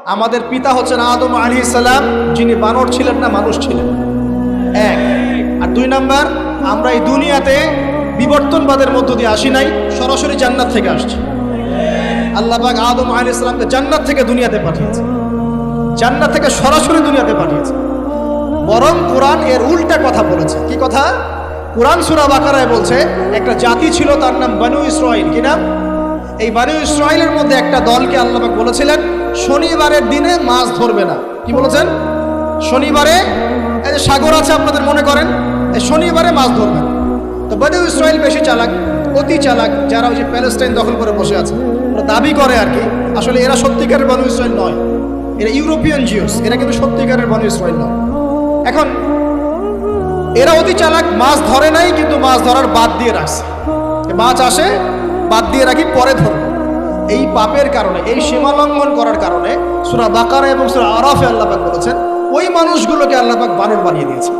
আমাদের পিতা হচ্ছেন আদম আলাইহিস সালাম, যিনি বানর ছিলেন না, মানুষ ছিলেন। এক। আর দুই নাম্বার, আমরা এই দুনিয়াতে বিবর্তনবাদের মধ্য দিয়ে আসি নাই, সরাসরি জান্নাত থেকে আসছি। আল্লাহ পাক আদম আলাইহিস সালামকে জান্নাত থেকে দুনিয়াতে পাঠিয়েছে, জান্নাত থেকে সরাসরি দুনিয়াতে পাঠিয়েছে। বরং কোরআন এর উল্টা কথা বলেছে। কি কথা? কোরআন সূরা বাকারায় বলছে একটা জাতি ছিল, তার নাম বনু ইসরাঈল। কি নাম? এই বনু ইসরাঈলের মধ্যে একটা দলকে আল্লাহ পাক বলেছিলেন শনিবারের দিনে মাছ ধরবে না। কি বলেছেন? শনিবারে, এই যে সাগর আছে আপনাদের, মনে করেন এই শনিবারে মাছ ধরবেন। তো বনু ইসরাঈল বেশি চালাক, অতি চালাক, যারা ওই যে প্যালেস্টাইন দখল করে বসে আছে, ওরা দাবি করে আর কি, আসলে এরা সত্যিকারের বনু ইসরাঈল নয়, এরা ইউরোপিয়ান জিউস, এরা কিন্তু সত্যিকারের বনু ইসরাঈল নয়। এখন এরা অতি চালাক, মাছ ধরে নাই, কিন্তু মাছ ধরার বাদ দিয়ে রাখছে। মাছ আসে, বাদ দিয়ে রাখি, পরে ধরবো। এই পাপের কারণে, এই সীমা লঙ্ঘন করার কারণে সূরা বাকারা এবং সূরা আরাফে আল্লাহ পাক বলেছেন ওই মানুষগুলোকে আল্লাহ পাক বানর বানিয়ে দিয়েছে।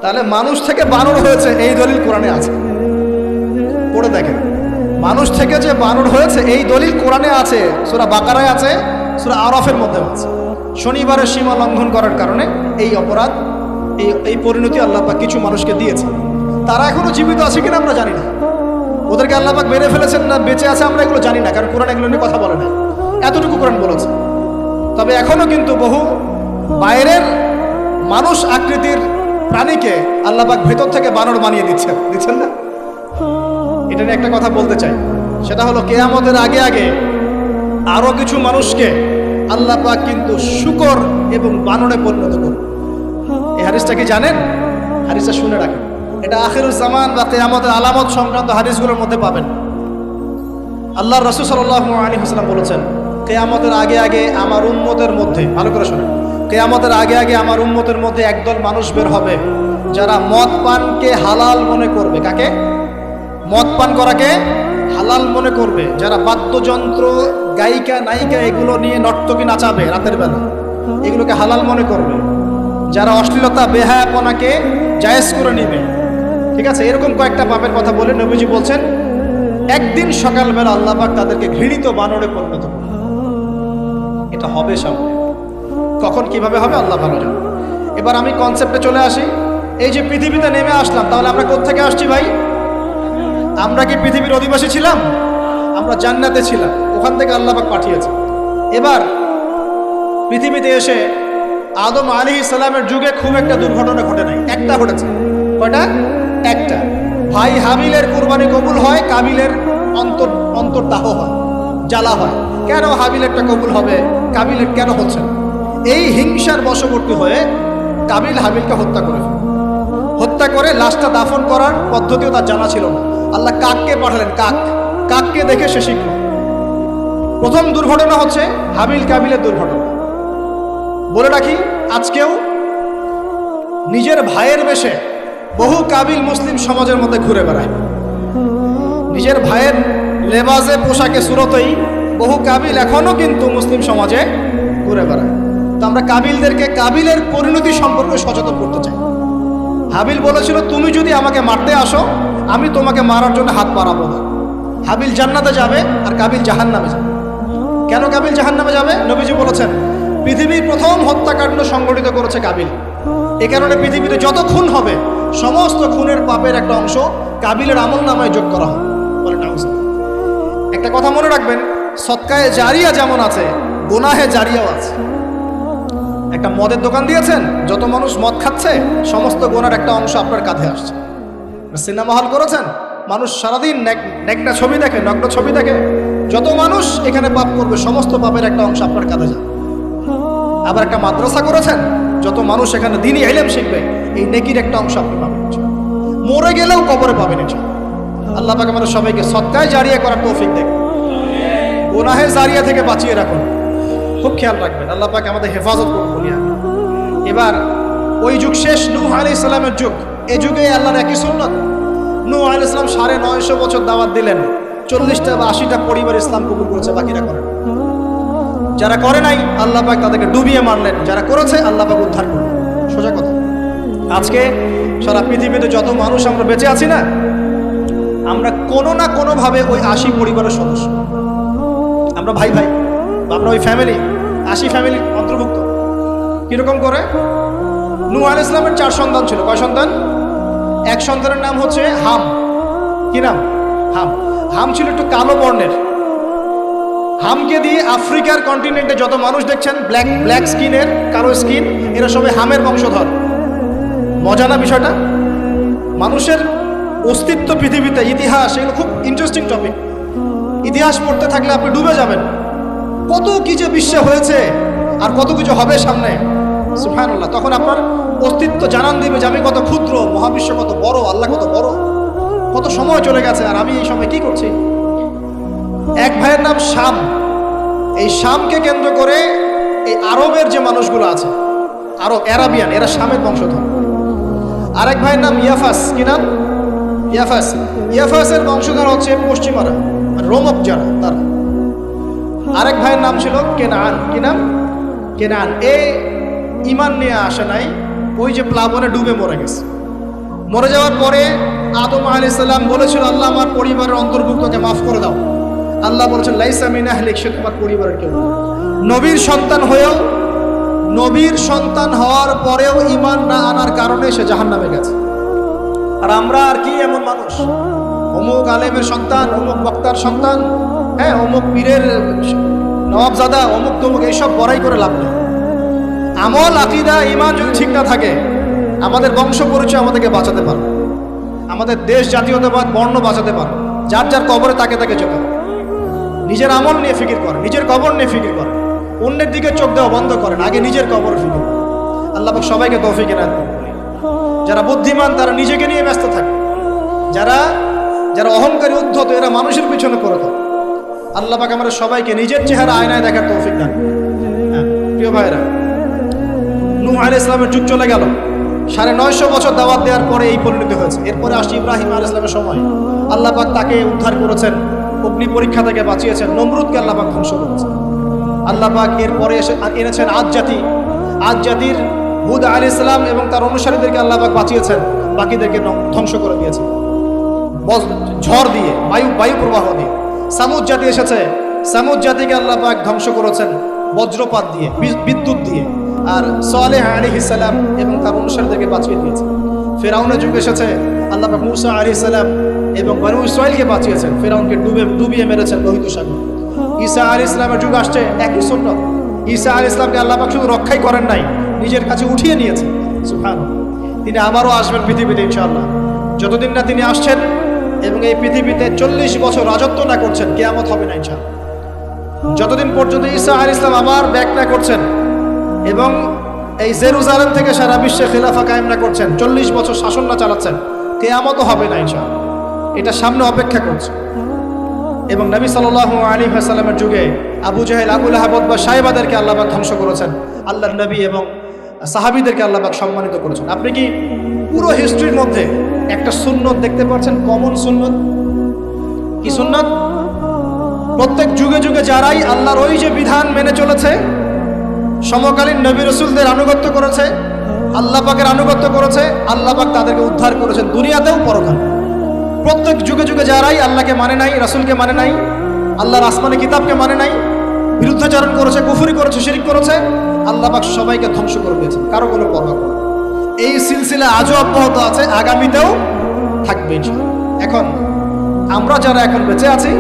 তাহলে মানুষ থেকে বানর হয়েছে এই দলিল কোরআনে আছে, পড়ে দেখেন। মানুষ থেকে যে বানর হয়েছে এই দলিল কোরআনে আছে, সূরা বাকারায় আছে, সূরা আরাফের মধ্যে আছে। শনিবারের সীমা লঙ্ঘন করার কারণে এই অপরাধ, এই পরিণতি আল্লাহ পাক কিছু মানুষকে দিয়েছে। তারা এখনো জীবিত আছে কিনা আমরা জানি না, ওদেরকে আল্লাহ পাক মেরে ফেলেছেন না বেঁচে আছে আমরা এগুলো জানি না, কারণ কোরআন এগুলো নিয়ে কথা বলে না। এতটুকু কোরআন বলেছে। তবে এখনো কিন্তু বহু বাইরের মানুষ আকৃতির প্রাণীকে আল্লাহ পাক ভেতর থেকে বানর বানিয়ে দিচ্ছেন না। এটা নিয়ে একটা কথা বলতে চাই, সেটা হলো কিয়ামতের আগে আগে আরো কিছু মানুষকে আল্লাহ পাক কিন্তু শূকর এবং বানরে পরিণত করবে। এই হাদিসটা কি জানেন? হাদিসটা শুনে রাখেন, এটা আখিরুজ জামান বা কিয়ামতের আলামত সংক্রান্ত হাদিসগুলোর মধ্যে পাবেন। আল্লাহর রাসূল সাল্লাল্লাহু আলাইহি ওয়াসাল্লাম বলেছেন কিয়ামতের আগে আগে আমার উম্মতের মধ্যে, ভালো করে শুনুন, কিয়ামতের আগে আগে আমার উম্মতের মধ্যে একদল মানুষ বের হবে যারা মদ পানকে হালাল মনে করবে। কাকে? মদ পান করাকে হালাল মনে করবে। যারা বাদ্যযন্ত্র, গায়িকা, নায়িকা এগুলো নিয়ে নর্তকী নাচাবে রাতের বেলা, এগুলোকে হালাল মনে করবে। যারা অশ্লীলতা, বেহায়াপনাকে জায়েজ করে নেবে। ঠিক আছে, এরকম কয়েকটা পাপের কথা বলে নবীজি বলছেন একদিন সকালবেলা আল্লাহ পাক তাদেরকে ঘৃণিত বানরে পরিণত করবে। এটা হবে সামনে, কখন কিভাবে হবে আল্লাহ ভালো জানে। এবার আমি কনসেপ্টে চলে আসি। এই যে পৃথিবীতে নেমে আসলাম, তাহলে আমরা কোত্থেকে আসছি ভাই? আমরা কি পৃথিবীর অধিবাসী ছিলাম? আমরা জান্নাতে ছিলাম, ওখান থেকে আল্লাহ পাক পাঠিয়েছে। এবার পৃথিবীতে এসে আদম আলাইহিস সালামের যুগে খুব একটা দুর্ঘটনা ঘটে নাই, একটা ঘটেছে। কয়টা? একটা। ভাই হাবিলের কুরবানি কবুল হয়, কাবিলের অন্তর্দাহ হয়, জ্বালা হয়। কেন হাবিলেরটা কবুল হবে, কাবিলের কেন হচ্ছে না? এই হিংসার বশবর্তী হয়ে কাবিল হাবিলকে হত্যা করে ফেলে। হত্যা করে লাশটা দাফন করার পদ্ধতিও তার জানা ছিল না। আল্লাহ কাককে পাঠালেন, কাককে দেখে সে শিখল। প্রথম দুর্ঘটনা হচ্ছে হাবিল কাবিলের দুর্ঘটনা। বলে রাখি, আজকেও নিজের ভাইয়ের বেশে বহু কাবিল মুসলিম সমাজের মধ্যে ঘুরে বেড়ায়। নিজের ভাইয়ের লেবাসে, পোশাকে, সুরতেই বহু কাবিল এখনো কিন্তু মুসলিম সমাজে ঘুরে বেড়ায়। তো আমরা কাবিলদেরকে কাবিলের পরিণতি সম্পর্কে সচেতন করতে চাই। হাবিল বলেছিল তুমি যদি আমাকে মারতে আসো আমি তোমাকে মারার জন্য হাত বাড়াবো না। হাবিল জান্নাতে যাবে আর কাবিল জাহান্নামে যাবে। কেন কাবিল জাহান্নামে যাবে? নবীজি বলেছেন পৃথিবীর প্রথম হত্যাকাণ্ড সংগঠিত করেছে কাবিল। এ কারণে পৃথিবীতে যত খুন হবে সমস্ত খুনের পাপের একটা অংশ কাবিলের আমল নামায় যোগ করা হবে। বলে নাউজুবিল্লাহ। একটা কথা মনে রাখবেন, সদকায়ে জারিয়া যেমন আছে, গুনাহে জারিয়াও আছে। একটা মদের দোকান দিয়েছেন, যত মানুষ মদ খাচ্ছে সমস্ত গুনার একটা অংশ আপনার কাঁধে আসছে। সিনেমা হল করেছেন, মানুষ সারাদিন নেকড়া ছবি দেখে, নগ্ন ছবি দেখে, যত মানুষ এখানে পাপ করবে সমস্ত পাপের একটা অংশ আপনার কাঁধে যাবে। আবার একটা মাদ্রাসা করেছেন, যত মানুষ এখানে দ্বীনি ইলম শিখবে এই নেকির একটা অংশ আপনি পাবেন। মরে গেলেও কবরে পাবেন। আল্লাহ পাক আমাদের সবাইকে সদকায়ে জারিয়া করার তৌফিক দেন, গুনাহে জারিয়া থেকে বাঁচিয়ে রাখুন। খুব খেয়াল রাখবেন, আল্লাহ পাক আমাদের হেফাজত করুন বলিয়া। এবার ওই যুগ শেষ, নূহ আলাইহিস সালামের যুগ। এই যুগে আল্লাহর একই সুন্নাত। নূহ আলাইহিস সালাম 950 বছর দাওয়াত দিলেন, 40টা বা 80টা পরিবার ইসলাম কবুল করেছে, বাকিরা করেন। যারা করে নাই আল্লাহ পাক তাদেরকে ডুবিয়ে মারলেন, যারা করেছে আল্লাহ পাক উদ্ধার করলেন। সোজা কথা। আজকে সারা পৃথিবীতে যত মানুষ আমরা বেঁচে আছি না, আমরা কোনো না কোনোভাবে ওই 80 পরিবারের সদস্য। আমরা ভাই ভাই, আমরা ওই ফ্যামিলি। 80 ফ্যামিলির অন্তর্ভুক্ত। কিরকম করে? নূহ আলাইহিস সালামের 4 সন্তান ছিল। কয় সন্তান? এক সন্তানের নাম হচ্ছে হাম। কি নাম? হাম। হাম ছিল একটু কালো বর্ণের। হামকে দিয়ে আফ্রিকার কন্টিনেন্টে যত মানুষ দেখছেন ব্ল্যাক স্কিনের, কালো স্কিন, এরা সবাই হামের বংশধর। মজা না বিষয়টা? মানুষের অস্তিত্ব পৃথিবীতে, ইতিহাস, এগুলো খুব ইন্টারেস্টিং টপিক। ইতিহাস পড়তে থাকলে আপনি ডুবে যাবেন। কত কি যে বিশ্বে হয়েছে আর কত কিছু হবে সামনে, সুবহানাল্লাহ। তখন আপনার অস্তিত্ব জানান দিবে যে আমি কত ক্ষুদ্র, মহাবিশ্ব কত বড়, আল্লাহ কত বড়, কত সময় চলে গেছে আর আমি এই সময় কি করছি। এক ভাইয়ের নাম শাম। এই শামকে কেন্দ্র করে এই আরবের যে মানুষগুলো আছে, আরব, অ্যারাবিয়ান, এরা শামের বংশধর। আরেক ভাইয়ের নাম ইয়াফাস। কি নাম? ইয়াফাস। ইয়াফাসের বংশধর হচ্ছে পশ্চিমারা, মানে রোমক যারা, তারা। আরেক ভাইয়ের নাম ছিল কেনান। কি নাম? কেনান। এ ইমান নিয়ে আসে নাই, ওই যে প্লাবনে ডুবে মরে গেছে। মরে যাওয়ার পরে আদম আলাইহিস সালাম বলেছিল, আল্লাহ আমার পরিবারের অন্তর্ভুক্তকে মাফ করে দাও। আল্লাহ বলেছেন, লাইসা মিন আহলিক, সে তোমার পরিবারের কেউ। নবীর সন্তান হয়েও, নবীর সন্তান হওয়ার পরেও ইমান না আনার কারণে সে জাহান্নামে গেছে। আর আমরা আর কি এমন মানুষ, অমুক আলেমের সন্তান, অমুক বক্তার সন্তান, হ্যাঁ, অমুক পীরের নবাবজাদা, অমুক তমুক, এইসব বড়াই করে লাভ নেই। আমল, আকীদা, ঈমান যদি ঠিক না থাকে, আমাদের বংশ পরিচয় আমাদেরকে বাঁচাতে পারে, আমাদের দেশ, জাতীয়তাবাদ, বর্ণ বাঁচাতে পারে। যার যার কবরে তাকে তাকে যেতে হবে। নিজের আমল নিয়ে ফিকির করে, নিজের কবর নিয়ে ফিকির করে, অন্যের দিকে চোখ দেওয়া বন্ধ করেন, আগে নিজের কবর ফিকির। আল্লাহ পাক সবাইকে তৌফিক এনায়েত করুন। যারা বুদ্ধিমান তারা নিজেকে নিয়ে ব্যস্ত থাকে, যারা অহংকারী, উদ্ধত, এরা মানুষের পিছনে পড়ে থাকে। আল্লাহ পাক আমরা সবাইকে নিজের চেহারা আয়নায় দেখার তৌফিক দান। হ্যাঁ প্রিয় ভাইরা, নূহ আলাইহিস সালামের যুগ চলে গেল, 950 বছর দাওয়াত দেওয়ার পরে এই পরিণতি হয়েছে। এরপরে আসছে ইব্রাহিম আলাইহিস সালামের সময়। আল্লাহ পাক তাকে উদ্ধার করেছেন, অগ্নি পরীক্ষা থেকে বাঁচিয়েছেন, নমরুদকে আল্লাহ পাক ধ্বংস করেছেন। আল্লাহ পাক এরপরে এনেছেন আদ জাতি। আদ জাতির হুদ আলাইহিস সালাম এবং তার অনুসারীদেরকে আল্লাহ পাক বাঁচিয়েছেন, বাকিদেরকে ধ্বংস করে দিয়েছেন ঝড় দিয়ে, বায়ু প্রবাহ দিয়ে। সামুদ জাতি এসেছে, সামুদ জাতিকে আল্লাহ পাক ধ্বংস করেছেন বজ্রপাত দিয়ে, বিদ্যুৎ দিয়ে। আর সালেহ আলাইহিস সালাম এবং তার অনুসারীদেরকে বাঁচিয়ে দিয়েছেন। ফেরাউনের যুগ এসেছে, আল্লাহ পাক মূসা আলাইহিস সালাম এবং বনু ইসরাঈলকে বাঁচিয়েছেন, ফেরাউনকে ডুবিয়ে মেরেছেন লোহিত সাগর। ঈসা আলাইহিস সালামের যুগ আসছে, একই সুন্নাত। ঈসা আলাইহিস সালামকে আল্লাহ পাক শুধু রক্ষাই করেন নাই, নিজের কাছে উঠিয়ে নিয়েছেন। সুবহানাল্লাহ। তিনি আবারও আসবেন পৃথিবীতে ইনশাআল্লাহ। যতদিন না তিনি আসছেন এবং এই পৃথিবীতে 40 বছর রাজত্ব না করছেন, কিয়ামত হবে না ইনশাআল্লাহ। যতদিন পর্যন্ত ঈসা আলাইহিস সালাম আবার ব্যাক না করছেন এবং এই জেরুজালেম থেকে সারা বিশ্বে খিলাফা কায়েম না করছেন, 40 বছর শাসন না চালাচ্ছেন, কিয়ামতও হবে না ইনশাআল্লাহ। এটা সামনে অপেক্ষা করছে। এবং নবী সাল্লাল্লাহু আলাইহি ওয়াসাল্লামের যুগে আবু জাহেল, আবু লাহাব বা সাহেবাদেরকে আল্লাহ পাক ধ্বংস করেছেন, আল্লাহর নবী এবং সাহাবীদেরকে আল্লাহ পাক সম্মানিত করেছেন। আপনি কি পুরো হিস্ট্রির মধ্যে একটা সুন্নত দেখতে পাচ্ছেন, কমন সুন্নত? কি সুন্নত? প্রত্যেক যুগে যুগে যারাই আল্লাহর ওই যে বিধান মেনে চলেছে, সমকালীন নবী রাসূলদের আনুগত্য করেছে, আল্লাহ পাকের আনুগত্য করেছে, আল্লাহ পাক তাদেরকে উদ্ধার করেছেন দুনিয়াতেও পরকালে। প্রত্যেক যুগে যুগে যারাই আল্লাহকে মানে নাই, রাসূলকে মানে নাই, আল্লাহর আসমানি কিতাবকে মানে নাই, বিরুদ্ধাচরণ করেছে, কুফরি করেছে, শিরক করেছে, আল্লাহ পাক সবাইকে ধ্বংস করে দিয়েছেন, কারো কোনো পরোয়া করে। এই সিলসিলা আজও অব্যাহত আছে, আগামীতেও থাকবে ইনশাআল্লাহ। এখন আমরা যারা এখন বেঁচে আছি,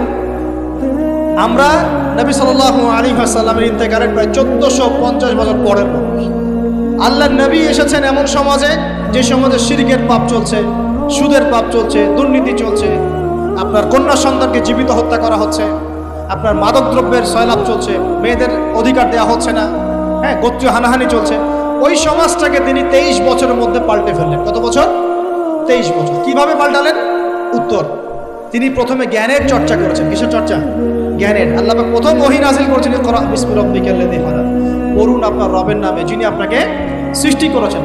আমরা নবী সাল্লাল্লাহু আলাইহি ওয়াসাল্লামের ইন্তেকালের প্রায় 1450 বছর পরের মানুষ। আল্লাহর নবী এসেছেন এমন সমাজে, যে সমাজে শিরকের পাপ চলছে, সুদের পাপ চলছে, দুর্নীতি চলছে, আপনার কন্যা সন্তানকে জীবিত হত্যা করা হচ্ছে, আপনার মাদকদ্রব্যের সয়লাভ চলছে, মেয়েদের অধিকার দেওয়া হচ্ছে না, হ্যাঁ, গোত্রীয় হানাহানি চলছে। ওই সমাজটাকে তিনি 23 বছরের মধ্যে পাল্টে ফেললেন। কত বছর? 23 বছর। কিভাবে পাল্টালেন? উত্তর, তিনি প্রথমে জ্ঞানের চর্চা করেছেন। কিসের চর্চা? জ্ঞানের। আল্লাহ পাক প্রথম ওহী নাযিল করেছেন, ইকরা বিসমি রাব্বিকাল্লাযী খালাক, পড়ুন আপনার রবের নামে যিনি আপনাকে সৃষ্টি করেছেন।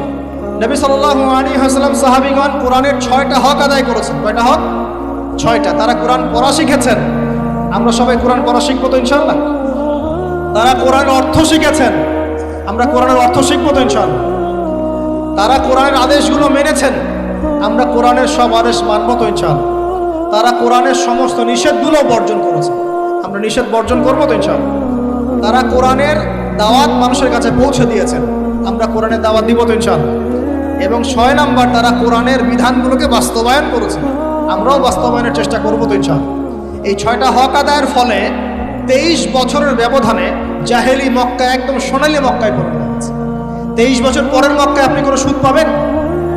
নবী সাল্লাল্লাহু আলাইহি ওয়াসাল্লাম, সাহাবীগণ কোরআনের 6টা হক আদায় করেছেন। কয়টা হক? 6টা। তারা কোরআন পড়া শিখেছেন। আমরা সবাই কোরআন পড়া শিখবো তো ইনশাআল্লাহ। তারা কোরআনের অর্থ শিখেছেন, আমরা কোরআনের অর্থ শিখবো তো ইনশাআল্লাহ। তারা কোরআনের আদেশগুলো মেনেছেন, আমরা কোরআনের সব আদেশ মানবো তো ইনশাআল্লাহ। তারা কোরআনের সমস্ত নিষেধগুলো বর্জন করেছে, আমরা নিষেধ বর্জন করবো তো ইনশাআল্লাহ। তারা কোরআনের দাওয়াত মানুষের কাছে পৌঁছে দিয়েছেন। আমরা কোরআনের দাওয়াত দিব তো ইনশাআল্লাহ। এবং 6 নাম্বার, তারা কোরআনের বিধানগুলোকে বাস্তবায়ন করেছে। আমরাও বাস্তবায়নের চেষ্টা করবো তো ইনশাআল্লাহ। এই 6টা হক আদায়ের ফলে 23 বছরের ব্যবধানে জাহেলি মক্কা একদম সোনালী মক্কায় পরিণত হয়েছে। 23 বছর পরের মক্কায় আপনি কোনো সুদ পাবেন,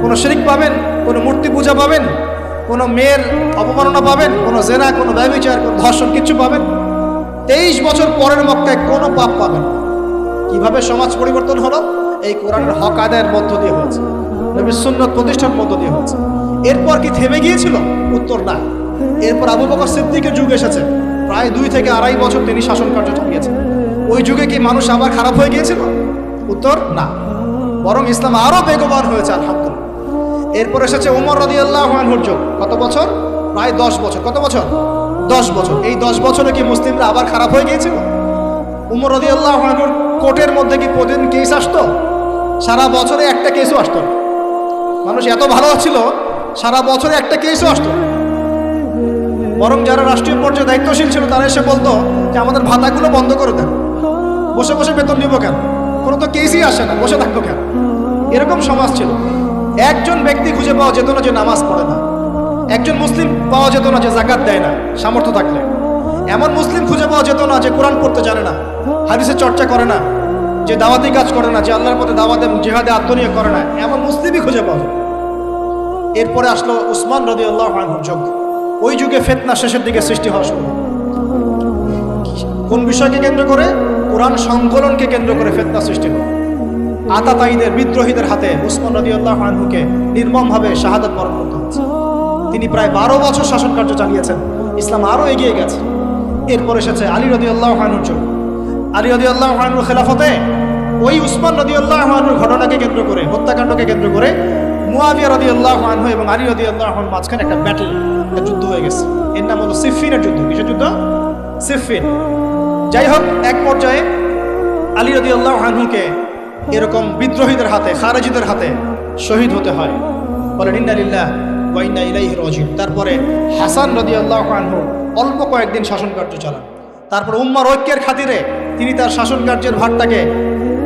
কোনো শিরক পাবেন, কোনো মূর্তি পূজা পাবেন, কোনো মেয়ের অপমাননা পাবেন, কোনো জেনা, কোনো ব্যভিচার, কোনো ধর্ষণ, কিচ্ছু পাবেন? 23 বছর পরের মক্কায় কোনো পাপ পাবেন। কিভাবে সমাজ পরিবর্তন হলো? এই কোরআনের হক আদায়ের মধ্য দিয়ে হয়েছে, নবীর সুন্নাত প্রতিষ্ঠার মধ্য দিয়ে হয়েছে। এরপর কি থেমে গিয়েছিল? উত্তর না। এরপর আবু বকর সিদ্দিকের যুগ এসেছে, প্রায় 2 থেকে 2.5 বছর তিনি শাসন কার্য চালিয়েছেন। ওই যুগে কি মানুষ আবার খারাপ হয়ে গিয়েছিল? উত্তর না, বরং ইসলাম আরো বেগবান হয়েছে আলহামদুলিল্লাহ। এরপর এসেছে ওমর রাদিয়াল্লাহু আনহুর যুগ। কত বছর? প্রায় 10 বছর। কত বছর? 10 বছর। এই 10 বছরে কি মুসলিমরা আবার খারাপ হয়ে গিয়েছিল? ওমর রাদিয়াল্লাহু আনহুর কোর্টের মধ্যে কি প্রতিদিন কেস আসতো? সারা বছরে একটা কেসও আসতো না। মানুষ এত ভালো ছিল, সারা বছরে একটা কেসও আসতো না। বরং যারা রাষ্ট্রীয় পর্যায়ে দায়িত্বশীল ছিল তারা এসে বলতো যে আমাদের ভাতাগুলো বন্ধ করে দেন, বসে বসে বেতন নিব কেন, কোনো তো কেসই আসে না, বসে থাকতো কেন? এরকম সমাজ ছিল। একজন ব্যক্তি খুঁজে পাওয়া যেত না যে নামাজ পড়ে না, একজন মুসলিম পাওয়া যেত না যে জাকাত দেয় না সামর্থ্য থাকলে, এমন মুসলিম খুঁজে পাওয়া যেত না যে কোরআন পড়তে জানে না, হাদিসের চর্চা করে না, যে দাওয়াতি কাজ করে না, যে আল্লাহর পথে দাওয়াতে জিহাদে আত্মনিয়োগ করে না, এমন মুসলিমই খুঁজে পাওয়া যেত। এরপরে আসলো উসমান রাদিয়াল্লাহু আনহুর যুগ। ওই যুগে ফিতনা শেষের দিকে সৃষ্টি হওয়া শুরু। কোন বিষয়কে কেন্দ্র করে? কোরআন সংকলনকে কেন্দ্র করে ফিতনা সৃষ্টি হলো। আতাতায়ীদের, বিদ্রোহীদের হাতে উসমান রাদিয়াল্লাহু আনহুকে নির্মমভাবে শাহাদাত বরণ করতে হয়েছে। তিনি প্রায় 12 বছর শাসন কার্য চালিয়েছেন। ইসলাম আরো এগিয়ে গেছে। এরপর এসেছে আলী রাদিয়াল্লাহু আনহুর যুগ। আলী রাদিয়াল্লাহু আনহুর খেলাফতে ওই উসমান রাদিয়াল্লাহু আনহুর ঘটনাকে কেন্দ্র করে, হত্যাকাণ্ডকে কেন্দ্র করে মুয়াবিয়া রাদিয়াল্লাহু আনহু এবং আলী রাদিয়াল্লাহু আনহুর মাঝখানে একটা ব্যাটল, একটা যুদ্ধ হয়ে গেছে। এর নাম হলো সিফফিনের যুদ্ধ। কিসের যুদ্ধ? সিফফিন। যাই হোক, এক পর্যায়ে আলী রাদিয়াল্লাহু আনহুকে এরকম বিদ্রোহীদের হাতে, খারেজিদের হাতে শহীদ হতে হয়। বলেন ইন্না লিল্লাহি ওয়া ইন্না ইলাইহি রাজিউন। তারপরে হাসান রাদিয়াল্লাহু আনহু অল্প কয়েকদিন শাসন কার্য চালান। তারপর উম্মার ঐক্যের খাতিরে তিনি তার শাসন কার্যের ভারটাকে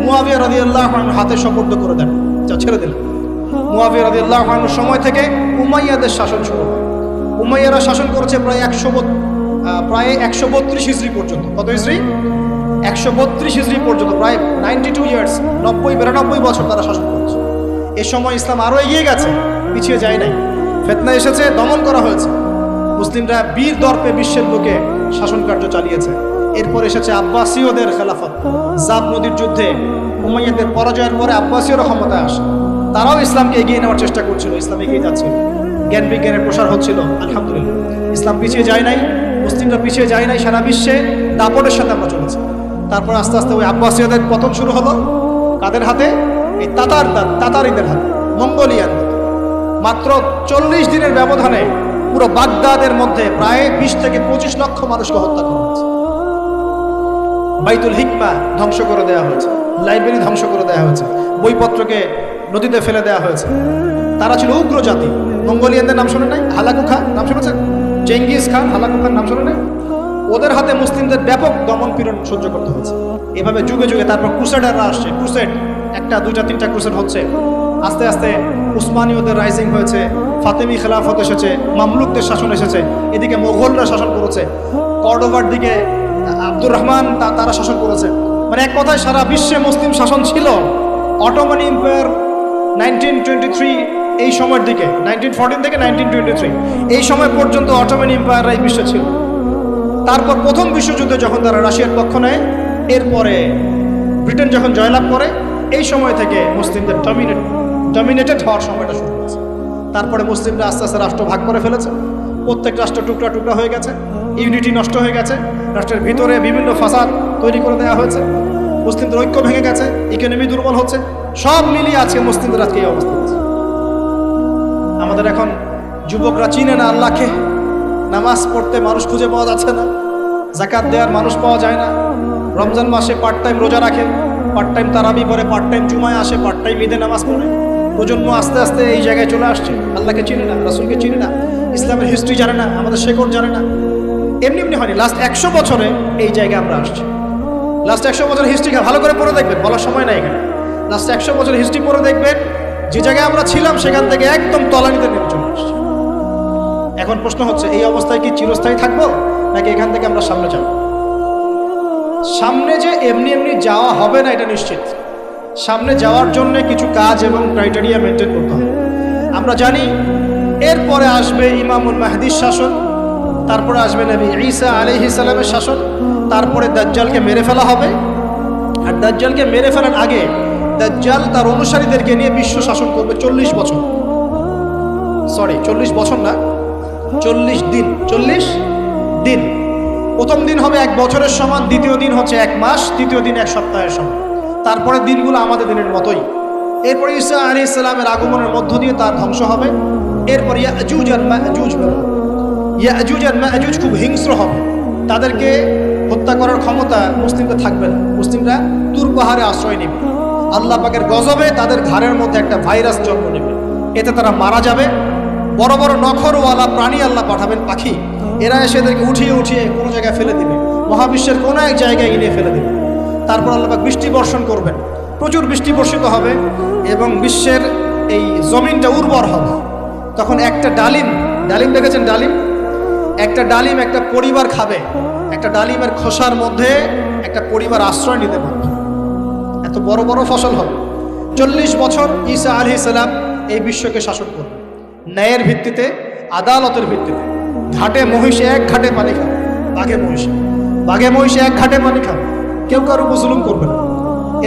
মুয়াবিয়া রাদিয়াল্লাহু আনহুর হাতে সুপর্দ করে দেন, যা ছেড়ে দিলেন। মুয়াবিয়া রাদিয়াল্লাহু আনহুর সময় থেকে উমাইয়াদের শাসন শুরু হয়। উমাইয়ারা শাসন করেছে প্রায় 132 হিজরি পর্যন্ত। কত হিজরি? 132 হিজরি পর্যন্ত, প্রায় 92 ইয়ার্স, 92 বছর তারা শাসন করেছে। এ সময় ইসলাম আরো এগিয়ে গেছে, পিছিয়ে যায় নাই। ফিতনা এসেছে, দমন করা হয়েছে। মুসলিমরা বীর দর্পে বিশ্বের বুকে শাসন কার্য চালিয়েছে। এরপর এসেছে আব্বাসীয়দের খেলাফত। জাব নদীর যুদ্ধে উমাইয়াদের পরাজয়ের পরে আব্বাসীয়রা ক্ষমতায় আসে। তারাও ইসলামকে এগিয়ে নেওয়ার চেষ্টা করছিল, ইসলাম এগিয়ে যাচ্ছিল, জ্ঞান বিজ্ঞানের প্রসার হচ্ছিল। আলহামদুলিল্লাহ, ইসলাম পিছিয়ে যায় নাই, মুসলিমরা পিছিয়ে যায় নাই। সারা বিশ্বে দাপটের সাথে আমরা চলেছি। তারপর আস্তে আস্তে ওই আব্বাসীয়দের পতন শুরু হলো। কাদের হাতে? এই তাতারিদের হাতে, মঙ্গোলিয়ানদের। মাত্র 40 দিনের ব্যবধানে পুরো বাগদাদের মধ্যে প্রায় 20 থেকে 25 লক্ষ মানুষকে হত্যা করা হয়েছে। বাইতুল হিকমা ধ্বংস করে দেওয়া হয়েছে, লাইব্রেরি ধ্বংস করে দেওয়া হয়েছে, বইপত্রকে নদীতে ফেলে দেওয়া হয়েছে। তারা ছিল উগ্র জাতি। মঙ্গোলিয়ানদের নাম শোনেন নাই? হালাকু খান নাম শুনেছেন? চেঙ্গিস খান, হালাকু খান নাম শোনেন নাই? ওদের হাতে মুসলিমদের ব্যাপক দমন পীড়ন সহ্য করতে হয়েছে। এভাবে যুগে যুগে তারপর ক্রুসেডাররা আসছে। ক্রুসেড 1টা 2টা 3টা ক্রুসেড হচ্ছে। আস্তে আস্তে উসমানীয়দের রাইজিং হয়েছে, ফাতেমি খেলাফত এসেছে, মামলুকদের শাসন এসেছে, এদিকে মোগলরা শাসন করেছে, কর্ডোভার দিকে আব্দুর রহমান তারা শাসন করেছে। মানে এক কথায় সারা বিশ্বে মুসলিম শাসন ছিল। অটোমান এম্পায়ার 1923 এই সময়ের দিকে, 1914 থেকে 1923 এই সময় পর্যন্ত অটোমান এম্পায়াররা এই বিশ্বে ছিল। তারপর প্রথম বিশ্বযুদ্ধে যখন তারা রাশিয়ার পক্ষ নেয়, এরপরে ব্রিটেন যখন জয়লাভ করে, এই সময় থেকে মুসলিমদের ডমিনেটেড হওয়ার সময়টা শুরু হয়েছে। তারপরে মুসলিমরা আস্তে আস্তে রাষ্ট্র ভাগ করে ফেলেছে। প্রত্যেক রাষ্ট্র টুকরা টুকরা হয়ে গেছে, ইউনিটি নষ্ট হয়ে গেছে, রাষ্ট্রের ভিতরে বিভিন্ন ফাসাদ তৈরি করে দেওয়া হয়েছে, মুসলিমদের ঐক্য ভেঙে গেছে, ইকোনমি দুর্বল হচ্ছে। সব মিলিয়ে আজকে মুসলিমদের আজকে এই অবস্থা হচ্ছে। আমাদের এখন যুবকরা চিনে না আল্লাহকে, নামাজ পড়তে মানুষ খুঁজে পাওয়া যাচ্ছে না, যাকাত দেওয়ার মানুষ পাওয়া যায় না। রমজান মাসে পার্ট টাইম রোজা রাখে, পার্ট টাইম তারাবি পড়ে, পার্ট টাইম জুমায় আসে, পার্ট টাইম ঈদে নামাজ পড়ে। প্রজন্ম আস্তে আস্তে এই জায়গায় চলে আসছে। আল্লাহকে চিনে না, রাসূলকে চিনে না, ইসলামের হিস্ট্রি জানে না, আমাদের শেকড় জানে না। এমনি এমনি হয়নি, লাস্ট 100 বছরে এই জায়গায় আমরা আসছি। লাস্ট 100 বছরের হিস্ট্রি ভালো করে পড়ে লাস্ট 100 বছর হিস্ট্রি পড়ে দেখবেন যে জায়গায় আমরা ছিলাম সেখান থেকে একদম তলানিতে নেমে চলে আসছি। এখন প্রশ্ন হচ্ছে, এই অবস্থায় কি চিরস্থায়ী থাকবো, নাকি এখান থেকে আমরা সামনে যাব? সামনে যে এমনি এমনি যাওয়া হবে না এটা নিশ্চিত। সামনে যাওয়ার জন্য কিছু কাজ এবং ক্রাইটেরিয়া মেনটেন করতে হবে। আমরা জানি এরপরে আসবে ইমামুল মাহদির শাসন, তারপরে আসবে নবী ঈসা আলাইহিস সালামের শাসন, তারপরে দাজ্জালকে মেরে ফেলা হবে। আর দাজ্জালকে মেরে ফেলার আগে দাজ্জাল তার অনুসারীদেরকে নিয়ে বিশ্ব শাসন করবে 40 বছর। সরি, 40 বছর না, 40 দিন। 40 দিন। প্রথম দিন হবে 1 বছরের সমান, দ্বিতীয় দিন হচ্ছে 1 মাস, তৃতীয় দিন 1 সপ্তাহের সমান। তারপরে দিনগুলো আমাদের দিনের মতোই। এরপরে ঈসা আলাইহিস সালামের আগমনের মধ্য দিয়ে তার ধ্বংস হবে। এরপর ইয়াজুজ আর মাজুজ বের হবে। ইয়াজুজ আর মাজুজ খুব হিংস্র হবে, তাদেরকে হত্যা করার ক্ষমতা মুসলিমদের থাকবে না। মুসলিমরা তুর পাহাড়ে আশ্রয় নেবে। আল্লাহ পাকের গজবে তাদের ঘাড়ের মধ্যে একটা ভাইরাস জন্ম নেবে, এতে তারা মারা যাবে। বড় বড় নখরওয়ালা প্রাণী আল্লাহ পাঠাবেন, পাখি, এরা এসে এদেরকে উঠিয়ে উঠিয়ে কোনো জায়গায় ফেলে দিবে, মহাবিশ্বের কোনো এক জায়গায় এনে ফেলে দিবে। তারপর আল্লাহ পাক বৃষ্টি বর্ষণ করবেন, প্রচুর বৃষ্টি বর্ষিত হবে এবং বিশ্বের এই জমিনটা উর্বর হবে। তখন একটা ডালিম দেখেছেন ডালিম? একটা ডালিম একটা পরিবার খাবে। একটা ডালিমের খোসার মধ্যে একটা পরিবার আশ্রয় নিতে পারবে। এত বড় বড় ফসল হবে। 40 বছর ঈসা আলাইহিস সালাম এই বিশ্বকে শাসন করবে ন্যায়ের ভিত্তিতে, আদালতের ভিত্তিতে। ঘাটে মহিষ এক ঘাটে পানি খাবে, বাঘে মহিষ এক ঘাটে পানি খাবে, কেউ কারো জুলুম করবে না।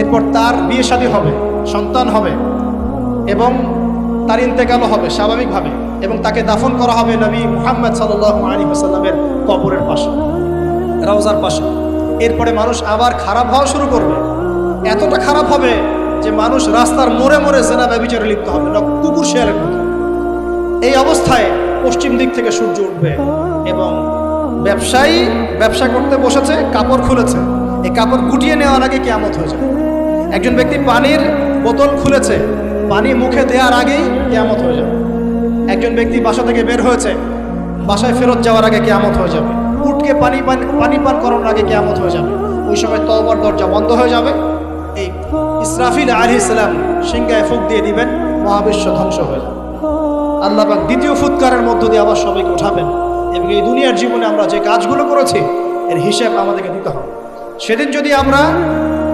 এরপর তার বিয়ে শাদী হবে, সন্তান হবে এবং তার ইন্তেকালও হবে স্বাভাবিকভাবে, এবং তাকে দাফন করা হবে নবী মুহাম্মদ সাল্লাল্লাহু আলাইহি ওয়াসাল্লামের কবরের পাশে, রওজার পাশে। এরপরে মানুষ আবার খারাপ হওয়া শুরু করবে। এতটা খারাপ হবে যে মানুষ রাস্তার মোড়ে মোড়ে জেনা ব্যভিচারে লিপ্ত হবে না, কুকুর শেয়ালের মতো। এই অবস্থায় পশ্চিম দিক থেকে সূর্য উঠবে এবং ব্যবসায়ী ব্যবসা করতে বসেছে, কাপড় খুলেছে, এই কাপড় গুটিয়ে নেওয়ার আগে কিয়ামত হয়ে যাবে। একজন ব্যক্তি পানির বোতল খুলেছে, পানি মুখে দেওয়ার আগেই কিয়ামত হয়ে যাবে। একজন ব্যক্তি বাসা থেকে বের হয়েছে, বাসায় ফেরত যাওয়ার আগে কিয়ামত হয়ে যাবে। উটকে পানি পান করানোর আগে কিয়ামত হয়ে যাবে। ওই সময় তওবার দরজা বন্ধ হয়ে যাবে। এই ইসরাফিল আলাইহিস সালাম সিংহায় ফুঁক দিয়ে দিবেন, মহাবিশ্ব ধ্বংস হয়ে যাবে। আল্লাহ পাক দ্বিতীয় ফুৎকারের মধ্য দিয়ে আবার সবাইকে উঠাবেন এবং এই দুনিয়ার জীবনে আমরা যে কাজগুলো করেছি এর হিসাব আমাদেরকে দিতে হবে। সেদিন যদি আমরা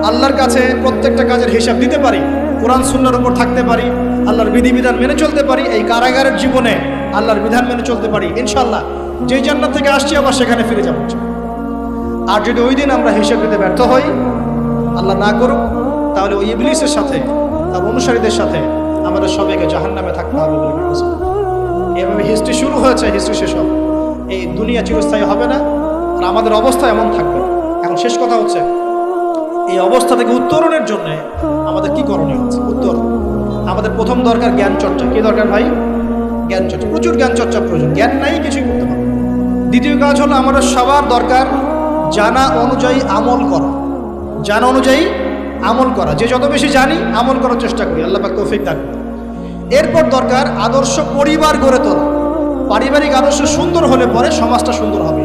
আল্লাহর কাছে প্রত্যেকটা কাজের হিসাব দিতে পারি, কোরআন সুন্নাহর উপর থাকতে পারি, আল্লাহর বিধিবিধান মেনে চলতে পারি, এই কারাগারের জীবনে আল্লাহর বিধান মেনে চলতে পারি, ইনশাআল্লাহ যেই জান্নাত থেকে আসছি আবার সেখানে ফিরে যাব। আর যদি ওই দিন আমরা হিসাব দিতে ব্যর্থ হই, আল্লাহ না করুক, তাহলে ওই ইবলিসের সাথে, তার অনুসারীদের সাথে আমাদের সবাইকে জাহান্নামে থাকতে হবে বলে মনে হচ্ছে। এভাবে হিস্ট্রি শুরু হয়েছে, হিস্ট্রি শেষ হবে। এই দুনিয়া চিরস্থায়ী হবে না, আর আমাদের অবস্থা এমন থাকবে। এখন শেষ কথা হচ্ছে, এই অবস্থা থেকে উত্তরণের জন্য আমাদের কি করণীয় হচ্ছে? আমাদের প্রথম দরকার জ্ঞান চর্চা। কি দরকার ভাই? জ্ঞান চর্চা। প্রচুর জ্ঞান চর্চা প্রয়োজন। জ্ঞান নাই কিছুই করতে পারবে। দ্বিতীয় কাজ হলো আমাদের সবার দরকার জানা অনুযায়ী আমল করা। জানা অনুযায়ী আমল করা। যে যত বেশি জানি আমল করার চেষ্টা করি, আল্লাহ পাক তৌফিক দান করুন। এরপর দরকার আদর্শ পরিবার গড়ে তোলা। পারিবারিক আদর্শ সুন্দর হলে পরে সমাজটা সুন্দর হবে।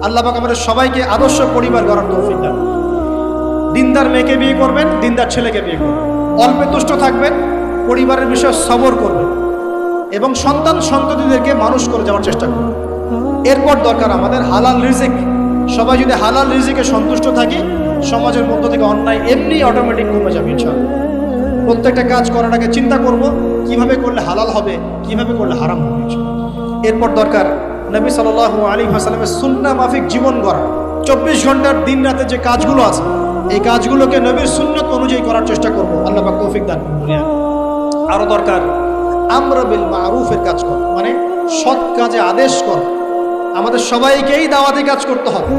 আল্লাহ পাক আমাদের সবাইকে আদর্শ পরিবার গড়ার তৌফিক দান করুন। দিনদার মেয়েকে বিয়ে করবেন, দিনদার ছেলেকে বিয়ে করবেন, অল্পে তুষ্ট থাকবেন, পরিবারের বিষয়ে সবর করবেন এবং সন্ততিদেরকে মানুষ করে যাওয়ার চেষ্টা করবেন। এরপর দরকার আমাদের হালাল রিজিক। সবাই যদি হালাল রিজিকে সন্তুষ্ট থাকি, সমাজের মধ্য থেকে অন্যায় এমনি অটোমেটিক কমে যাবে ইনশাআল্লাহ। প্রত্যেকটা কাজ করার আগে চিন্তা করব কিভাবে করলে হালাল হবে, কিভাবে করলে হারাম হবে। এরপর দরকার নবী সাল্লাল্লাহু আলাইহি ওয়াসাল্লামের সুন্নাহ মাফিক জীবন গড়া। 24 ঘন্টার দিন রাতে যে কাজগুলো আছে, এই কাজগুলোকে নবীর সুন্নত অনুযায়ী করার চেষ্টা করব। আল্লাহ পাক তৌফিক দান করুন। আরো দরকার আমর বিল মারুফের কাজ করা, মানে সৎ কাজে আদেশ করা। আমাদের সবাইকেই দাওয়াতি কাজ করতে হবে।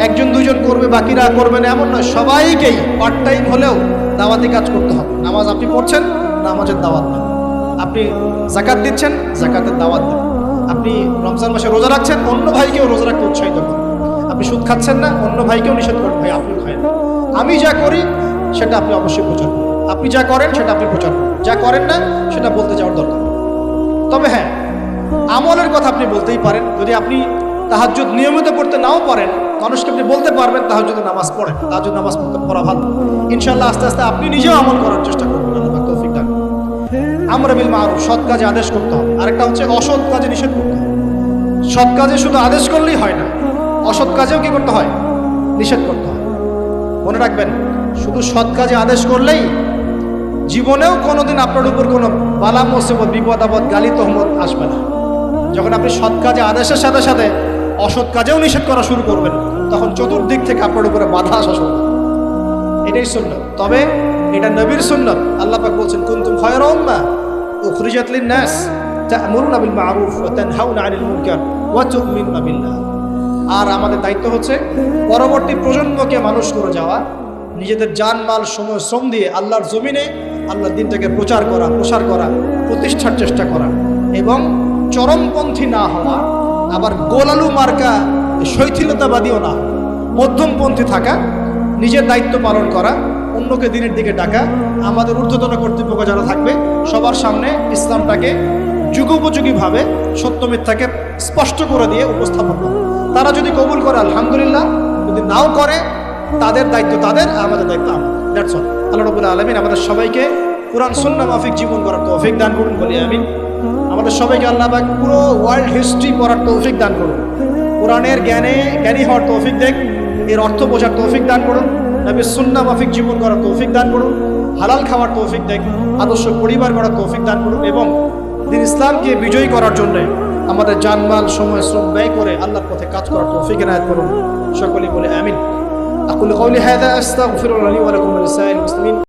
একজন দুজন করবে, বাকিরা করবে না এমন নয়। সবাইকেই পার্ট টাইম হলেও দাওয়াতি কাজ করতে হবে। নামাজ আপনি পড়ছেন, নামাজের দাওয়াত দেন। আপনি যাকাত দিচ্ছেন, যাকাতের দাওয়াত দেন। আপনি রমজান মাসে রোজা রাখছেন, অন্য ভাইকেও রোজা রাখতে উৎসাহিত করুন। আপনি সুদ খাচ্ছেন না, অন্য ভাইকেও নিষেধ করুন, ভাই আপনি খায় না। আমি যা করি সেটা আপনি অবশ্যই প্রচার করুন। আপনি যা করেন সেটা আপনি প্রচার করুন। যা করেন না সেটা বলতে যাওয়ার দরকার। তবে হ্যাঁ, আমলের কথা আপনি বলতেই পারেন। যদি আপনি তাহাজ্জুদ নিয়মিত পড়তে নাও পারেন, মানুষকে আপনি বলতে পারবেন তাহাজ্জুদে নামাজ পড়েন, তাহাজ্জুদ নামাজ পড়া ভালো। ইনশাআল্লাহ আস্তে আস্তে আপনি নিজেও আমল করার চেষ্টা করবেন। আল্লাহ পাক তৌফিক দান করুন। আমর বিল মারুফ, সৎ কাজে আদেশ করতে হবে। আরেকটা হচ্ছে অসৎ কাজে নিষেধ করতে হবে। সৎ কাজে শুধু আদেশ করলেই হয় না, অসৎ কাজেও কি করতে হয়? নিষেধ করতে হয়। মনে রাখবেন, শুধু সৎ কাজে আদেশ করলেই জীবনেও কোনোদিন আপনার উপর কোনো বালা মুসিবত, বিপদ আপদ, গালি তহমত আসবে না। যখন আপনি সৎ কাজে আদেশের সাথে সাথে অসৎ কাজেও নিষেধ করা শুরু করবেন, তখন চতুর্দিক থেকে আপনার উপরে বাধা আসা শুরু হবে। এটাই সুন্নাত। তবে এটা নবীর সুন্নাত। আল্লাহ পাক বলছেন, কুনতুম খায়রা উম্মাহ উখরিজাত লিন-নাস তা'মুরুনা বিল মা'রুফ ওয়া তানহাউনা 'আনিল মুনকার ওয়া তু'মিনুনা বিল্লাহ। আর আমাদের দায়িত্ব হচ্ছে পরবর্তী প্রজন্মকে মানুষ করে যাওয়া, নিজেদের জান মাল সময় শ্রম দিয়ে আল্লাহর জমিনে আল্লাহর দিনটাকে প্রচার করা, প্রসার করা, প্রতিষ্ঠার চেষ্টা করা, এবং চরমপন্থী না হওয়া, আবার গোলালু মার্কা শৈথিলতাবাদীও না, মধ্যমপন্থী থাকা, নিজের দায়িত্ব পালন করা, অন্যকে দিনের দিকে ডাকা। আমাদের ঊর্ধ্বতন কর্তৃপক্ষ যারা থাকবে সবার সামনে ইসলামটাকে যুগোপযোগীভাবে সত্য মিথ্যাকে স্পষ্ট করে দিয়ে উপস্থাপন করে। তারা যদি কবুল করে আলহামদুলিল্লাহ, যদি নাও করে তাদের দায়িত্ব তাদের, আমাদের দায়িত্ব আমাদের। That's all. আল্লাহ রাব্বুল আলামিন আমাদের সবাইকে কুরআন সুন্নাহ মাফিক জীবন করার তৌফিক দান করুন, বলি আমিন। আমাদের সবাইকে আল্লাহ পাক পুরো ওয়ার্ল্ড হিস্ট্রি পড়ার তৌফিক দান করুন, কোরআনের জ্ঞানী হওয়ার তৌফিক দেন, এর অর্থ বোঝার তৌফিক দান করুন, নবীর সুন্নাহ মাফিক জীবন করার তৌফিক দান করুন, হালাল খাওয়ার তৌফিক দেন, আদর্শ পরিবার গড়ার তৌফিক দান করুন, এবং দিন ইসলামকে বিজয়ী করার জন্য আমাদের জানমাল সময় শ্রম ব্যয় করে আল্লাহর পথে কাজ করার তৌফিক এনায়েত করুন। সকলেই বলে আমিন। আকুলু কওলি হাযা আস্তাগফিরুল্লাহ লি ওয়া লাকুম ওয়া লিসাইরিল মুসলিমিন।